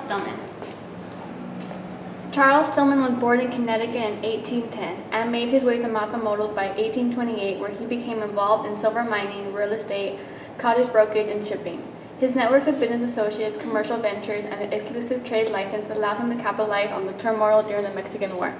Stillman. Charles Stillman was born in Connecticut in 1810 and made his way to Matamoros by 1828, where he became involved in silver mining, real estate, cottage brokerage, and shipping. His networks of business associates, commercial ventures, and an exclusive trade license allowed him to capitalize on the turmoil during the Mexican War.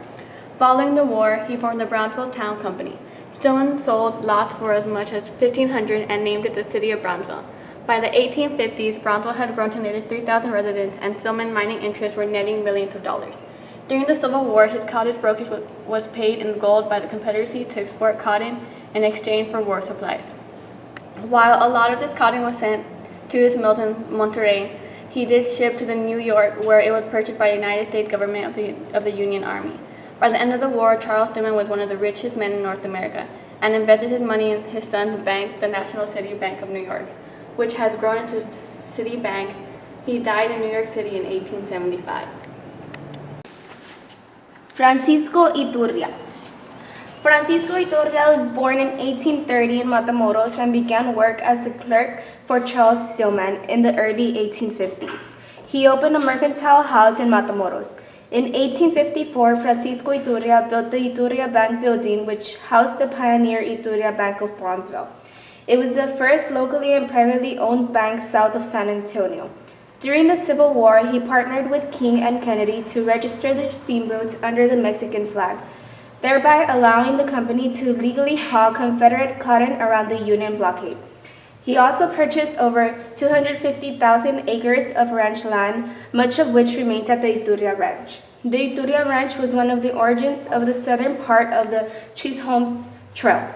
Following the war, he formed the Brownsville Town Company. Stillman sold lots for as much as $1,500 and named it the City of Brownsville. By the 1850s, Brownsville had grown to nearly 3,000 residents, and Stillman mining interests were netting millions of dollars. During the Civil War, his cottage brokerage was paid in gold by the Confederacy to export cotton in exchange for war supplies. While a lot of this cotton was sent to his mills in Monterrey, he did ship to New York, where it was purchased by the United States government of the Union Army. By the end of the war, Charles Stillman was one of the richest men in North America and invested his money in his son's bank, the National City Bank of New York, which has grown into Citibank. He died in New York City in 1875. Francisco Iturria. Francisco Iturria was born in 1830 in Matamoros and began work as a clerk for Charles Stillman in the early 1850s. He opened a mercantile house in Matamoros. In 1854, Francisco Iturria built the Iturria Bank building, which housed the pioneer Iturria Bank of Brownsville. It was the first locally and privately owned bank south of San Antonio. During the Civil War, he partnered with King and Kennedy to register the steamboats under the Mexican flag, thereby allowing the company to legally haul Confederate cotton around the Union blockade. He also purchased over 250,000 acres of ranch land, much of which remains at the Iturria Ranch. The Iturria Ranch was one of the origins of the southern part of the Chisholm Trail.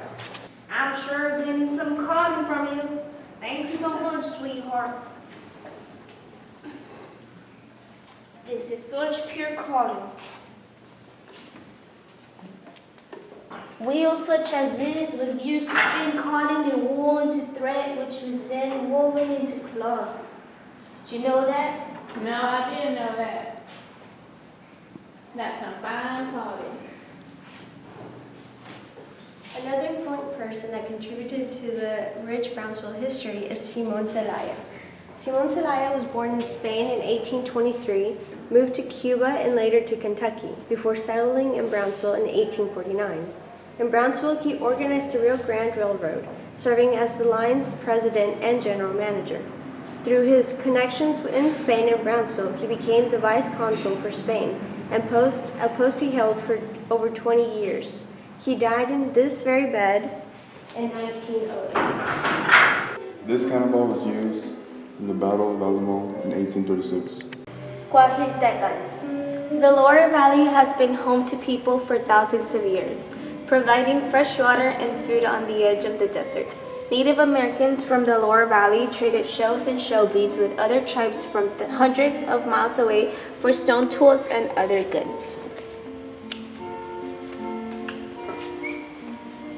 I'm sure getting some cotton from you. Thanks so much, sweetheart. This is such pure cotton. Wheel such as this was used to spin cotton and wool into thread, which was then woven into cloth. Did you know that? No, I didn't know that. That's some fine clothing. Another important person that contributed to the rich Brownsville history is Simón Zelaya. Simón Zelaya was born in Spain in 1823, moved to Cuba and later to Kentucky, before settling in Brownsville in 1849. In Brownsville, he organized the Rio Grande Railroad, serving as the line's president and general manager. Through his connections in Spain and Brownsville, he became the vice consul for Spain, and a post he held for over 20 years. He died in this very bed in 1908. This cannonball was used in the Battle of Alamo in 1836. Coahuiltecans. The Lower Valley has been home to people for thousands of years, providing fresh water and food on the edge of the desert. Native Americans from the Lower Valley traded shells and shell beads with other tribes from hundreds of miles away for stone tools and other goods.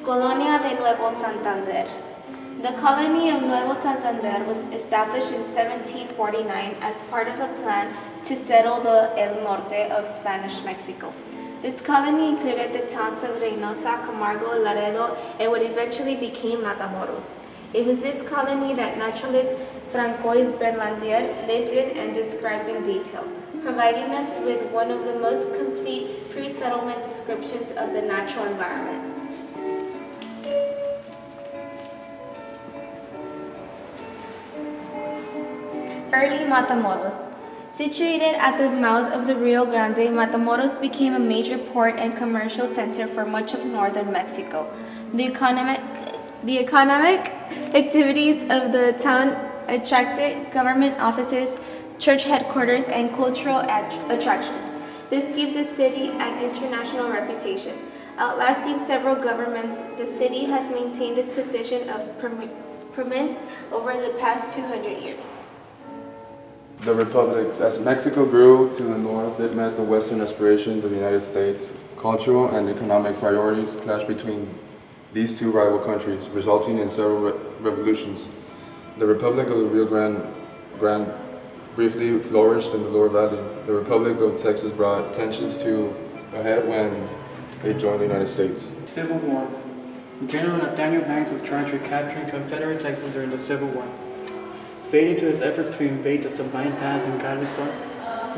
Colonia de Nuevo Santander. The colony of Nuevo Santander was established in 1749 as part of a plan to settle the El Norte of Spanish Mexico. This colony included the towns of Reynosa, Camargo, Laredo, and what eventually became Matamoros. It was this colony that naturalist Francois Berlandier lived in and described in detail, providing us with one of the most complete pre-settlement descriptions of the natural environment. Early Matamoros. Situated at the mouth of the Rio Grande, Matamoros became a major port and commercial center for much of northern Mexico. The economic activities of the town attracted government offices, church headquarters, and cultural attractions. This gave the city an international reputation. Outlasting several governments, the city has maintained this position of prominence over the past 200 years. The republics. As Mexico grew to the north, it met the western aspirations of the United States. Cultural and economic priorities clashed between these two rival countries, resulting in several revolutions. The Republic of the Rio Grande briefly flourished in the Lower Valley. The Republic of Texas brought tensions to a head when it joined the United States. Civil War. General Nathaniel Banks was charged with capturing Confederate Texas during the Civil War. Fading to his efforts to invade the Sabine Pass in Galveston,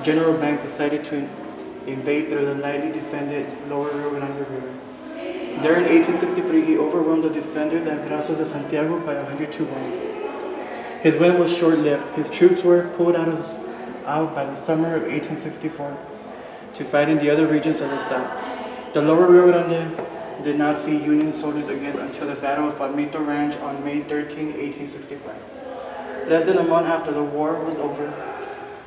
General Banks decided to invade through the lightly defended lower Rio Grande River. There in 1863, he overwhelmed the defenders at Brazos de Santiago by 100-1. His win was short-lived. His troops were pulled out by the summer of 1864 to fight in the other regions of the South. The lower Rio Grande did not see Union soldiers again until the Battle of Palmito Ranch on May 13, 1865. Less than a month after the war was over,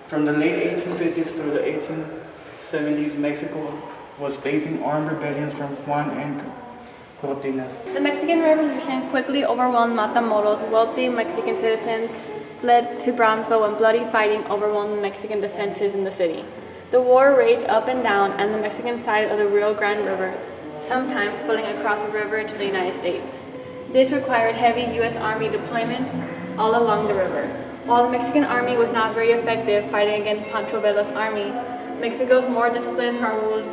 from the late 1850s through the 1870s, Mexico was facing armed rebellions from Juan and Cortines. The Mexican Revolution quickly overwhelmed Matamoros. Wealthy Mexican citizens fled to Brownsville when bloody fighting overwhelmed the Mexican defenses in the city. The war raged up and down and the Mexican side of the Rio Grande River, sometimes spilling across the river into the United States. This required heavy U.S. Army deployments all along the river. While the Mexican army was not very effective fighting against Pancho Villa's army, Mexico's more disciplined Raúl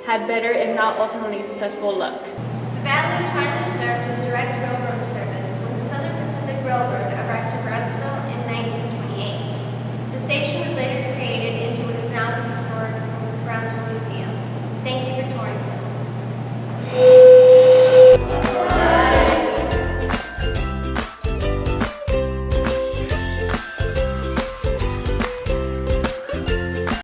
had better, if not ultimately successful luck.